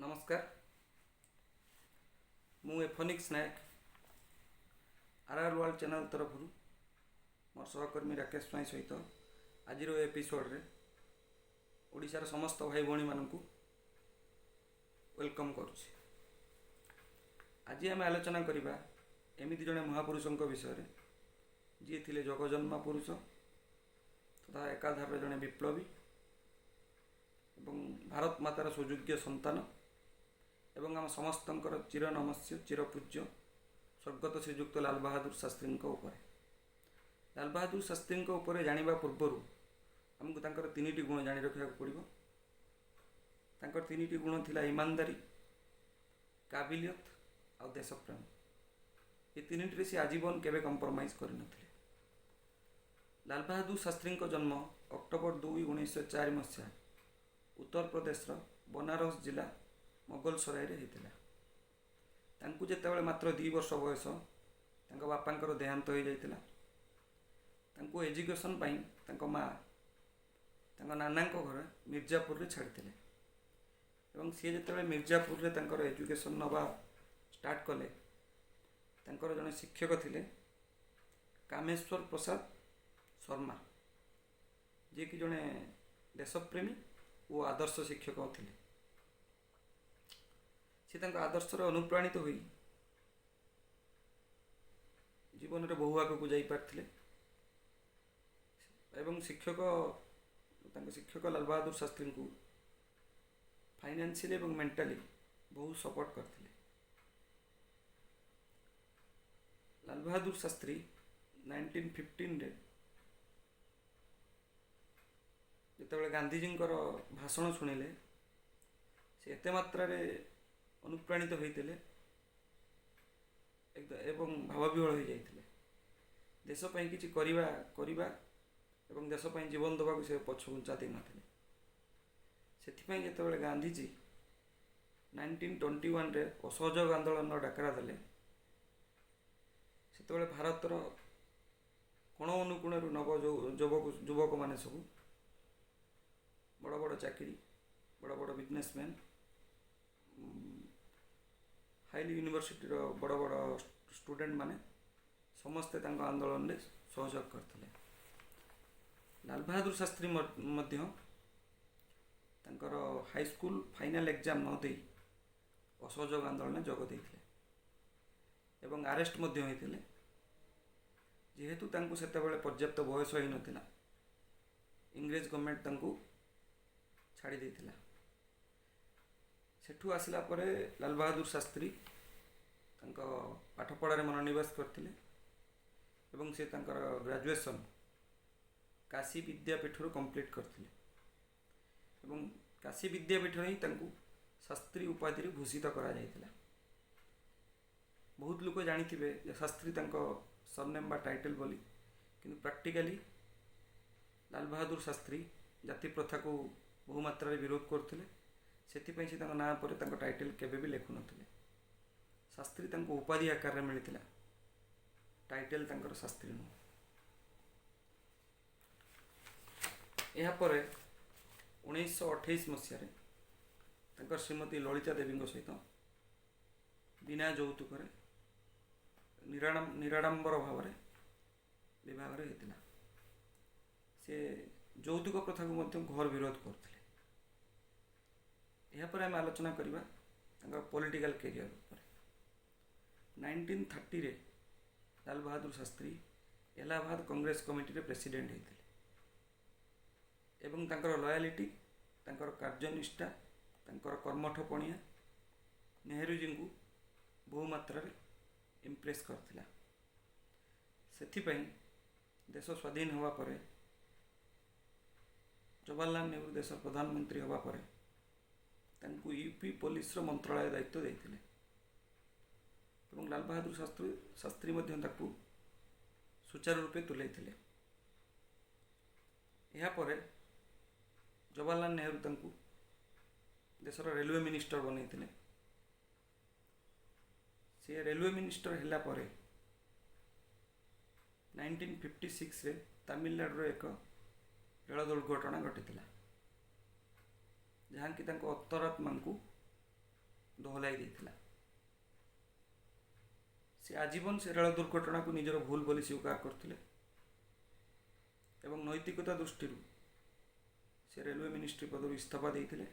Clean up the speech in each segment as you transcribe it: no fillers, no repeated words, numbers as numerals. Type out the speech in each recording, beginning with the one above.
नमस्कार। मु एफोनिक्स नायक RR world channel तरफ मोर सहकर्मी राकेश स्वाई सहित आज एपिसोड रे ओडिशार समस्त भाई भौणी मानू वेलकम करुच्ची। आज आम आलोचना करवा एमती जड़े महापुरुषों विषय जी थे जगजन्मा पुरुष तथा एकाधार जड़े विप्लवी एवं भारत मातार सुयोग्य संतान एवं आम समस्त चिर नमस्य चिरपूज्य स्वर्गत श्रीजुक्त लाल बहादुर शास्त्री लाल बहादुर शास्त्री जानिबा पूर्वर आमको तांकर तीन गुण जानी रखा पड़ो। तांकर तीन गुण थिला ईमानदारी, काबिलियत और देशप्रेम। ये तीन से आजीवन केवे कंप्रोमाइज कर नथिले। लाल बहादुर शास्त्री जन्म अक्टोबर 2, 1904 मसीहा उत्तर प्रदेश बनारस जिला मोगल सराय रे होता। तांकु जेतेबेले मात्र 2 वर्ष बयस तांको बापांकर देहांत हो जाइतिला। तांकु एजुकेशन पाई तांको माँ तांको नाना घर मिर्जापुर रे छाड़िथिले एवं सी जेतेबेले मिर्जापुर रे तांकर एजुकेशन नवा स्टार्ट कले तांकर जने शिक्षक थिले कामेश्वर प्रसाद शर्मा, जे कि जने देशप्रेमी और आदर्श शिक्षक थिले। से आदर्श अनुप्राणित हो जीवन में बहु आग को जापारे एवं शिक्षक लाल बहादुर शास्त्री को फाइनेंशियली एवं मेंटली बहुत सपोर्ट करते। लाल बहादुर शास्त्री 1915 रे जितेबाला गांधीजी भाषण शुणिले से एत मात्रा अनुप्राणित होते एवं भावविहल हो जाते। देशपाई किसी करवा एवं देशपाई जीवन दबा से पछघुंचा दे नथिले। सेथिपाई जेतेबाला गांधीजी 1921 रे असहयोग आंदोलन डाकरा देले सेतेबाला भारतर कोण अनुकोण नव युवक माने सब बड़ बड़ चाकरी बड़ बड़ बिजनेसमैन हाईली यूनिवर्सिटी बड़ बड़ स्टूडेंट माने समस्ते आंदोलन में सहयोग करते। Lal Bahadur Shastri high school final exam न दे असहयोग आंदोलन में जोग देते एवं आरेस्ट होते जेहेतु सेतेबेले पर्याप्त बयस हो नथिला। इंग्रेज गवर्नमेंट छाड़ी देथिला। सेठू आसला परे लाल बहादुर शास्त्री पाठपढ़ार मनोनिवेश करते एवं से ग्रेजुएशन काशी विद्यापीठ कंप्लीट करते एवं काशी विद्यापीठ ही शास्त्री उपाधि भूषित करा जायतिला। बहुत लोग जानिथिबे शास्त्री सरनेम बा टाइटल बोली, किंतु प्रैक्टिकली लाल बहादुर शास्त्री जाति प्रथा को बहुमात्रा विरोध करते। सेथिपाई से ना पर टाइटल केबे भी लिखु नथिले। शास्त्री उपाधि आकार में मिलता, टाइटल शास्त्री नु। यापर 1928 मसीह श्रीमती ललिता देवी सहित बिना यौतुक निराडंबर भाव विवाह होता। से यौतुक प्रथा को घोर विरोध करते। यापर आम आलोचना करवा पॉलिटिकल कैरियर पर। 1930 रे लाल बहादुर शास्त्री इलाहाबाद कांग्रेस कमिटी रे प्रेसिडेंट होते एवं लॉयलिटी कार्यनिष्ठा कर्मठपणिया नेहरू जी को बहुमात्रा इम्प्रेस करथिला। सेथिपाई देश स्वाधीन होगा पर जवाहरलाल नेहरू देश प्रधानमंत्री होगा पर यूपी पुलिस मंत्रालय दायित्व देते लाल बहादुर शास्त्री सुचारू रूपे तुले। यापर जवाहरलाल नेहरू देशर रेलवे मिनिस्टर बनई। से रेलवे मिनिस्टर हैला परे 1956 रे तमिलनाडु एक रेल दुर्घटना घटी जहाँ कि अंतरात्मा को ଦୋହଲାଇ ଦେଇଥିଲା। ସେ ଆଜୀବନ ସେ ରେଳ ଦୁର୍ଘଟଣାକୁ ନିଜର ଭୁଲ ବୋଲି ସ୍ୱୀକାର କରିଥିଲେ ଏବଂ ନୈତିକତା ଦୃଷ୍ଟିରୁ ସେ ରେଲୱେ ମିନିଷ୍ଟ୍ରି ପଦରୁ ଇସ୍ତଫା ଦେଇଥିଲେ।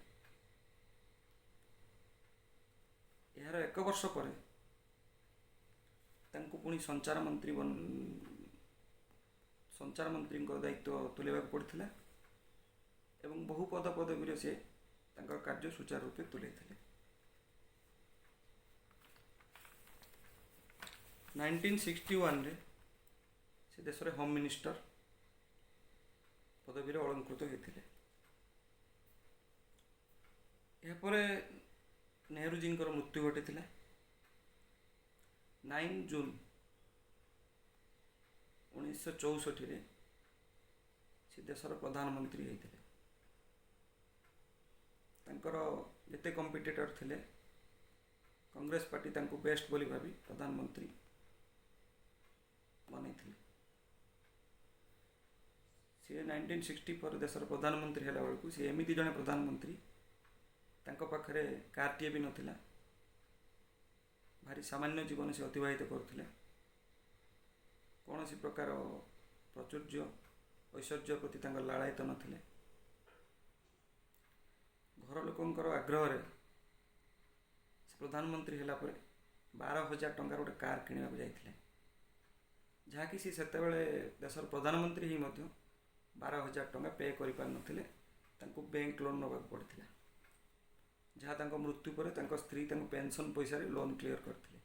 ଏହାର 1 ବର୍ଷ ପରେ ତାଙ୍କୁ ପୁଣି ସଞ୍ଚାର ମନ୍ତ୍ରୀଙ୍କ ଦାୟିତ୍ୱ ତୁଲାଇବାକୁ ପଡ଼ିଥିଲା ଏବଂ ବହୁ ପଦପଦବୀରେ ସେ ତାଙ୍କର କାର୍ଯ୍ୟ ସୁଚାରୁ ରୂପେ ତୁଲାଇଥିଲେ। 1961ରେ ସେ ଦେଶରେ ହୋମ୍ ମିନିଷ୍ଟର ପଦବୀରେ ଅଳଙ୍କୃତ ହୋଇଥିଲେ। ଏହାପରେ ନେହେରୁଜୀଙ୍କର ମୃତ୍ୟୁ ଘଟିଥିଲା। 9 ଜୁନ୍ 1964ରେ ସେ ଦେଶର ପ୍ରଧାନମନ୍ତ୍ରୀ ହୋଇଥିଲେ। ତାଙ୍କର ଯେତେ କମ୍ପିଟିଟର ଥିଲେ କଂଗ୍ରେସ ପାର୍ଟି ତାଙ୍କୁ ବେଷ୍ଟ ବୋଲି ଭାବି ପ୍ରଧାନମନ୍ତ୍ରୀ ବନେଇଥିଲେ। ସେ 1964 ଦେଶର ପ୍ରଧାନମନ୍ତ୍ରୀ ହେଲା ବେଳକୁ ସେ ଏମିତି ଜଣେ ପ୍ରଧାନମନ୍ତ୍ରୀ, ତାଙ୍କ ପାଖରେ କାରଟିଏ ବି ନଥିଲା, ଭାରି ସାମାନ୍ୟ ଜୀବନ ସେ ଅତିବାହିତ କରୁଥିଲେ। କୌଣସି ପ୍ରକାର ପ୍ରାଚୁର୍ଯ୍ୟ ଐଶ୍ୱର୍ଯ୍ୟ ପ୍ରତି ତାଙ୍କର ଲାଳାୟିତ ନଥିଲେ। ଘର ଲୋକଙ୍କର ଆଗ୍ରହରେ ସେ ପ୍ରଧାନମନ୍ତ୍ରୀ ହେଲା ପରେ 12,000 ଟଙ୍କାର ଗୋଟେ କାର୍ କିଣିବାକୁ ଯାଇଥିଲେ, ଯାହାକି ସେ ସେତେବେଳେ ଦେଶର ପ୍ରଧାନମନ୍ତ୍ରୀ ହିଁ ମଧ୍ୟ 12,000 ଟଙ୍କା ପେ କରିପାରିନଥିଲେ। ତାଙ୍କୁ ବ୍ୟାଙ୍କ ଲୋନ୍ ନେବାକୁ ପଡ଼ିଥିଲା, ଯାହା ତାଙ୍କ ମୃତ୍ୟୁ ପରେ ତାଙ୍କ ସ୍ତ୍ରୀ ତାଙ୍କୁ ପେନ୍ସନ୍ ପଇସାରେ ଲୋନ୍ କ୍ଲିୟର କରିଥିଲେ।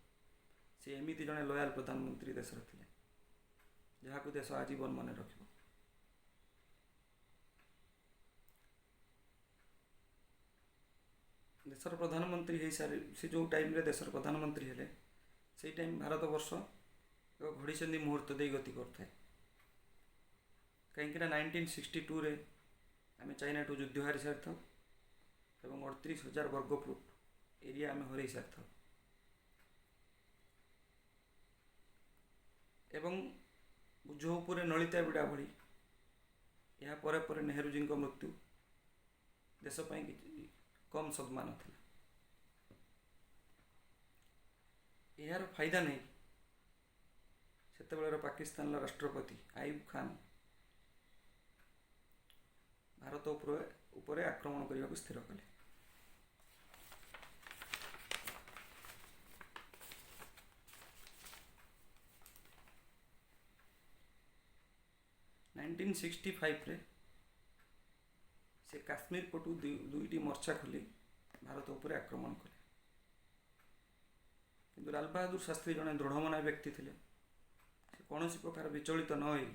ସେ ଏମିତି ଜଣେ ଲୟାଲ ପ୍ରଧାନମନ୍ତ୍ରୀ ଦେଶର ଥିଲେ, ଯାହାକୁ ଦେଶ ଆଜୀବନ ମନେ ରଖିବ। ଦେଶର ପ୍ରଧାନମନ୍ତ୍ରୀ ହେଇସାରି ସେ ଯେଉଁ ଟାଇମ୍ରେ ଦେଶର ପ୍ରଧାନମନ୍ତ୍ରୀ ହେଲେ, ସେଇ ଟାଇମ୍ ଭାରତବର୍ଷ ଏକ ଘଡ଼ିସନ୍ଧି ମୁହୂର୍ତ୍ତ ଦେଇ ଗତି କରୁଥାଏ। କାହିଁକିନା 1962ରେ ଆମେ ଚାଇନାଠୁ ଯୁଦ୍ଧ ହାରି ସାରିଥାଉ ଏବଂ 38,000 ବର୍ଗ ଫୁଟ ଏରିଆ ଆମେ ହରାଇ ସାରିଥାଉ ଏବଂ ବୁଝ ଉପରେ ନଳିତା ବିଡ଼ା ଭଳି ଏହା ପରେ ପରେ ନେହେରୁଜୀଙ୍କ ମୃତ୍ୟୁ ଦେଶ ପାଇଁ କିଛି କମ୍ ସମ୍ମାନ ଥିଲା। ଏହାର ଫାଇଦା ନେଇ ସେତେବେଳର ପାକିସ୍ତାନର ରାଷ୍ଟ୍ରପତି ଆୟୁବ ଖାନ୍ ଭାରତ ଉପରେ ଆକ୍ରମଣ କରିବାକୁ ସ୍ଥିର କଲେ। ନାଇନଟିନ୍ 1965ରେ ସେ କାଶ୍ମୀର ପଟୁ ଦୁଇଟି ମର୍ଚ୍ଚା ଖୋଲି ଭାରତ ଉପରେ ଆକ୍ରମଣ କଲେ। କିନ୍ତୁ ଲାଲ ବାହାଦୁର ଶାସ୍ତ୍ରୀ ଜଣେ ଦୃଢ଼ମନା ବ୍ୟକ୍ତି ଥିଲେ। ସେ କୌଣସି ପ୍ରକାର ବିଚଳିତ ନ ହୋଇ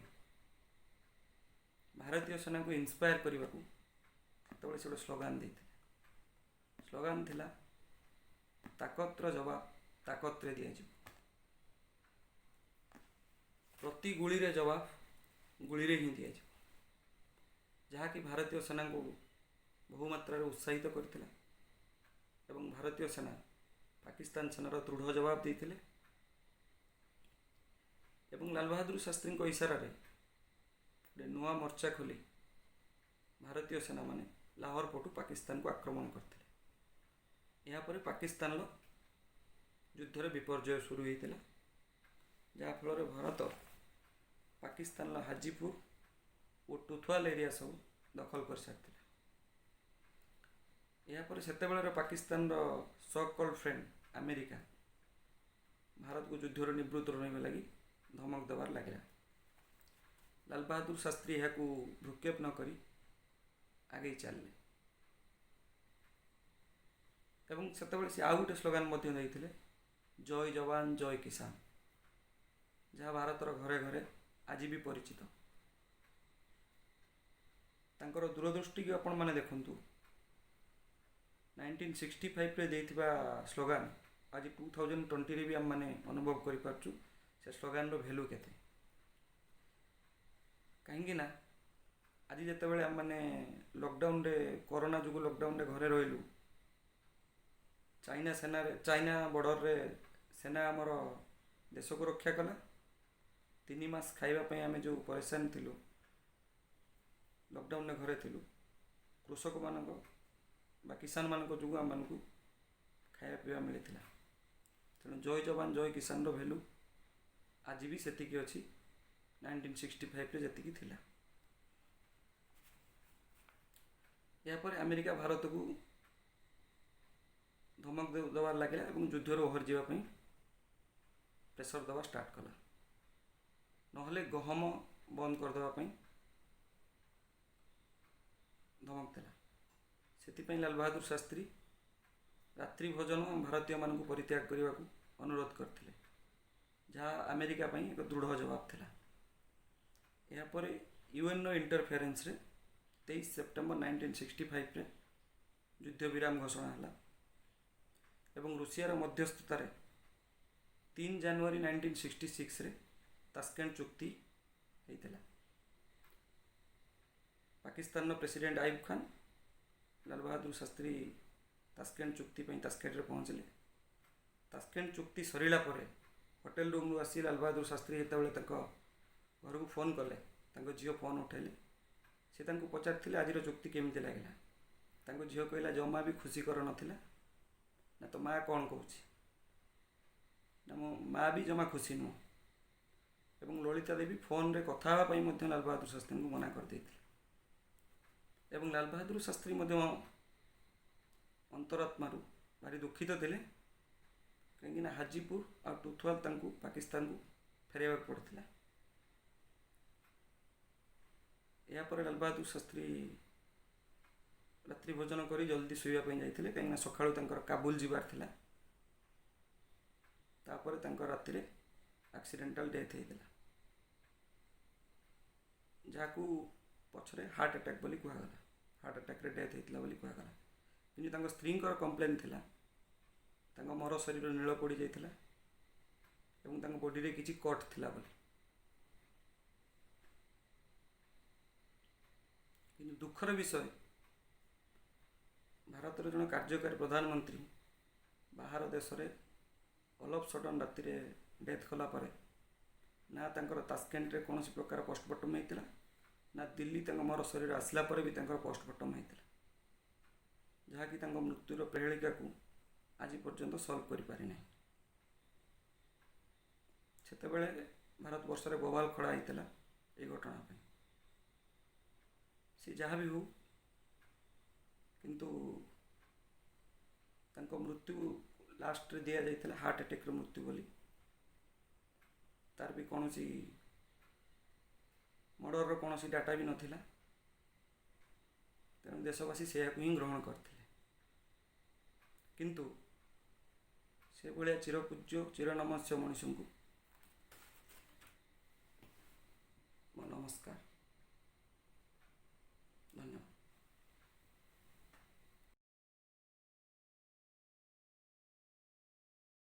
ଭାରତୀୟ ସେନାକୁ ଇନ୍ସପାୟାର କରିବାକୁ ସେତେବେଳେ ସେ ଗୋଟେ ସ୍ଲୋଗାନ ଦେଇଥିଲେ। ସ୍ଲୋଗାନ ଥିଲା, ତାକତର ଜବାବ ତାକତରେ ଦିଆଯିବ। ପ୍ରତି ଗୁଳିରେ ଜବାବ ଗୁଳିରେ ହିଁ ଦିଆଯିବ, ଯାହାକି ଭାରତୀୟ ସେନାଙ୍କୁ ବହୁମାତ୍ରାରେ ଉତ୍ସାହିତ କରିଥିଲା ଏବଂ ଭାରତୀୟ ସେନା ପାକିସ୍ତାନ ସେନାର ଦୃଢ଼ ଜବାବ ଦେଇଥିଲେ ଏବଂ ଲାଲ ବାହାଦୁର ଶାସ୍ତ୍ରୀଙ୍କ ଇସାରାରେ ଗୋଟେ ନୂଆ ମୋର୍ଚ୍ଚା ଖୋଲି ଭାରତୀୟ ସେନାମାନେ ଲାହୋର ପଟୁ ପାକିସ୍ତାନକୁ ଆକ୍ରମଣ କରିଥିଲେ। ଏହାପରେ ପାକିସ୍ତାନର ଯୁଦ୍ଧରେ ବିପର୍ଯ୍ୟୟ ଶୁରୁ ହୋଇଥିଲା, ଯାହାଫଳରେ ଭାରତ ପାକିସ୍ତାନର ହାଜିପୁର ଓ ଟୁଥୱାଲ ଏରିଆ ସବୁ ଦଖଲ କରିସାରିଥିଲା। ଏହାପରେ ସେତେବେଳର ପାକିସ୍ତାନର ସୋ କଲ୍ଡ ଫ୍ରେଣ୍ଡ ଆମେରିକା ଭାରତକୁ ଯୁଦ୍ଧରୁ ନିବୃତ୍ତ ରହିବା ଲାଗି ଧମକ ଦେବାର ଲାଗିଲା। ଲାଲ ବାହାଦୁର ଶାସ୍ତ୍ରୀ ଏହାକୁ ଭ୍ରୁକ୍ଷେପ ନ କରି ଆଗେଇ ଚାଲିଲେ ଏବଂ ସେତେବେଳେ ସେ ଆଉ ଗୋଟେ ସ୍ଲୋଗାନ ମଧ୍ୟ ଦେଇଥିଲେ, ଜୟ ଯବାନ ଜୟ କିଷାନ, ଯାହା ଭାରତର ଘରେ ଘରେ ଆଜି ବି ପରିଚିତ। ତାଙ୍କର ଦୂରଦୃଷ୍ଟିକୁ ଆପଣମାନେ ଦେଖନ୍ତୁ। 1965ରେ ଦେଇଥିବା ସ୍ଲୋଗାନ ଆଜି 2020ରେ ବି ଆମମାନେ ଅନୁଭବ କରିପାରୁଛୁ ସେ ସ୍ଲୋଗାନର ଭ୍ୟାଲୁ କେତେ। କାହିଁକି ନା ଆଜି ଯେତେବେଳେ ଆମମାନେ ଲକଡାଉନରେ କରୋନା ଯୋଗୁଁ ଲକଡାଉନରେ ଘରେ ରହିଲୁ, ଚାଇନା ବର୍ଡ଼ରରେ ସେନା ଆମର ଦେଶକୁ ରକ୍ଷା କଲା। 3 ମାସ ଖାଇବା ପାଇଁ ଆମେ ଯେଉଁ ପରେଶାନ ଥିଲୁ, ଲକଡାଉନରେ ଘରେ ଥିଲୁ, କୃଷକମାନଙ୍କ ବା କିଷାନମାନଙ୍କ ଯୋଗୁଁ ଆମମାନଙ୍କୁ ଖାଇବା ପିଇବା ମିଳିଥିଲା। ତେଣୁ ଜୟ ଯବାନ ଜୟ କିଷାନର ଭ୍ୟାଲୁ ଆଜି ବି ସେତିକି ଅଛି 1965ରେ ଯେତିକି ଥିଲା। ଏହାପରେ ଆମେରିକା ଭାରତକୁ ଧମକ ଦେବାରେ ଲାଗିଲା ଏବଂ ଯୁଦ୍ଧରୁ ଓହରି ଯିବା ପାଇଁ ପ୍ରେସର ଦେବା ଷ୍ଟାର୍ଟ କଲା। ନହେଲେ ଗହମ ବନ୍ଦ କରିଦେବା ପାଇଁ ଧମକ ଦେଲା। ସେଥିପାଇଁ ଲାଲ ବାହାଦୁର ଶାସ୍ତ୍ରୀ ରାତ୍ରି ଭୋଜନ ଭାରତୀୟମାନଙ୍କୁ ପରିତ୍ୟାଗ କରିବାକୁ ଅନୁରୋଧ କରିଥିଲେ, ଯାହା ଆମେରିକା ପାଇଁ ଏକ ଦୃଢ଼ ଜବାବ ଥିଲା। ଏହାପରେ ୟୁଏନ୍ର ଇଣ୍ଟରଫିୟରେନ୍ସରେ 23 ସେପ୍ଟେମ୍ବର 1965ରେ ଯୁଦ୍ଧ ବିରାମ ଘୋଷଣା ହେଲା ଏବଂ ରୁଷିଆର ମଧ୍ୟସ୍ଥତାରେ 3 ଜାନୁଆରୀ 1966ରେ ତାସ୍କେଣ୍ଟ ଚୁକ୍ତି ହୋଇଥିଲା। ପାକିସ୍ତାନର ପ୍ରେସିଡେଣ୍ଟ ଆୟୁବ ଖାନ୍ ଲାଲ ବାହାଦୁର ଶାସ୍ତ୍ରୀ ତାସ୍କେଣ୍ଟ ଚୁକ୍ତି ପାଇଁ ତାସ୍କେଣ୍ଟରେ ପହଞ୍ଚିଲେ। ତାସ୍କେଣ୍ଟ ଚୁକ୍ତି ସରିଲା ପରେ ହୋଟେଲ ରୁମ୍ରୁ ଆସି ଲାଲ ବାହାଦୁର ଶାସ୍ତ୍ରୀ ଯେତେବେଳେ ତାଙ୍କ ଘରକୁ ଫୋନ୍ କଲେ, ତାଙ୍କ ଝିଅ ଫୋନ୍ ଉଠାଇଲେ। ସେ ତାଙ୍କୁ ପଚାରିଥିଲେ ଆଜିର ଚୁକ୍ତି କେମିତି ଲାଗିଲା। ତାଙ୍କ ଝିଅ କହିଲା ଜମା ବି ଖୁସିକର ନଥିଲା। ନା ତ ମା' କ'ଣ କହୁଛି? ନା ମୋ ମା' ବି ଜମା ଖୁସି ନୁହଁ। ଏବଂ ଲଳିତା ଦେବୀ ଫୋନ୍ରେ କଥା ହେବା ପାଇଁ ମଧ୍ୟ ଲାଲ ବାହାଦୁର ଶାସ୍ତ୍ରୀଙ୍କୁ ମନା କରିଦେଇଥିଲେ। ଏବଂ ଲାଲ ବାହାଦୁର ଶାସ୍ତ୍ରୀ ମଧ୍ୟ ଅନ୍ତରାତ୍ମାରୁ ଭାରି ଦୁଃଖିତ ଥିଲେ, କାହିଁକିନା ହାଜିପୁର ଆଉ ଟୁଥୱାଲ ତାଙ୍କୁ ପାକିସ୍ତାନକୁ ଫେରାଇବାକୁ ପଡ଼ିଥିଲା। ଏହାପରେ ଲାଲ ବାହାଦୁର ଶାସ୍ତ୍ରୀ ରାତ୍ରି ଭୋଜନ କରି ଜଲ୍ଦି ଶୋଇବା ପାଇଁ ଯାଇଥିଲେ, କାହିଁକିନା ସକାଳୁ ତାଙ୍କର କାବୁଲ ଯିବାର ଥିଲା। ତାପରେ ତାଙ୍କ ରାତିରେ ଆକ୍ସିଡେଣ୍ଟାଲ ଡେଥ୍ ହେଇଥିଲା, ଯାହାକୁ ପଛରେ ହାର୍ଟ ଆଟାକ୍ ବୋଲି କୁହାଗଲା। ହାର୍ଟ ଆଟାକ୍ରେ ଡେଥ୍ ହେଇଥିଲା ବୋଲି କୁହାଗଲା। କିନ୍ତୁ ତାଙ୍କ ସ୍ତ୍ରୀଙ୍କର କମ୍ପ୍ଲେନ୍ ଥିଲା ତାଙ୍କ ମର ଶରୀର ନୀଳ ପଡ଼ିଯାଇଥିଲା ଏବଂ ତାଙ୍କ ବଡ଼ିରେ କିଛି କଟ୍ ଥିଲା ବୋଲି। କିନ୍ତୁ ଦୁଃଖର ବିଷୟ, ଭାରତର ଜଣେ କାର୍ଯ୍ୟକାରୀ ପ୍ରଧାନମନ୍ତ୍ରୀ ବାହାର ଦେଶରେ ଅଲ୍ ଅଫ୍ ସଡନ୍ ରାତିରେ ଡେଥ୍ କଲା ପରେ ନା ତାଙ୍କର ତାସ୍କେଣ୍ଟରେ କୌଣସି ପ୍ରକାର ପୋଷ୍ଟମର୍ଟମ୍ ହେଇଥିଲା, ନା ଦିଲ୍ଲୀ ତାଙ୍କ ମର ଶରୀର ଆସିଲା ପରେ ବି ତାଙ୍କର ପୋଷ୍ଟମର୍ଟମ୍ ହେଇଥିଲା, ଯାହାକି ତାଙ୍କ ମୃତ୍ୟୁର ପ୍ରହେଳିକାକୁ ଆଜି ପର୍ଯ୍ୟନ୍ତ ସଲ୍ଭ କରିପାରିନାହିଁ। ସେତେବେଳେ ଭାରତବର୍ଷରେ ବୋବାଲ ଖଡ଼ା ହେଇଥିଲା ଏହି ଘଟଣା ପାଇଁ। ସେ ଯାହା ବି ହେଉ, କିନ୍ତୁ ତାଙ୍କ ମୃତ୍ୟୁ ଲାଷ୍ଟରେ ଦିଆଯାଇଥିଲା ହାର୍ଟ ଆଟାକ୍ର ମୃତ୍ୟୁ ବୋଲି। ତାର ବି କୌଣସି ମର୍ଡରର କୌଣସି ଡାଟା ବି ନଥିଲା। ତେଣୁ ଦେଶବାସୀ ସେୟାକୁ ହିଁ ଗ୍ରହଣ କରିଥିଲେ। କିନ୍ତୁ ସେଭଳିଆ ଚିରପୂଜ୍ୟ ଚିରନମସ୍ୟ ମଣିଷଙ୍କୁ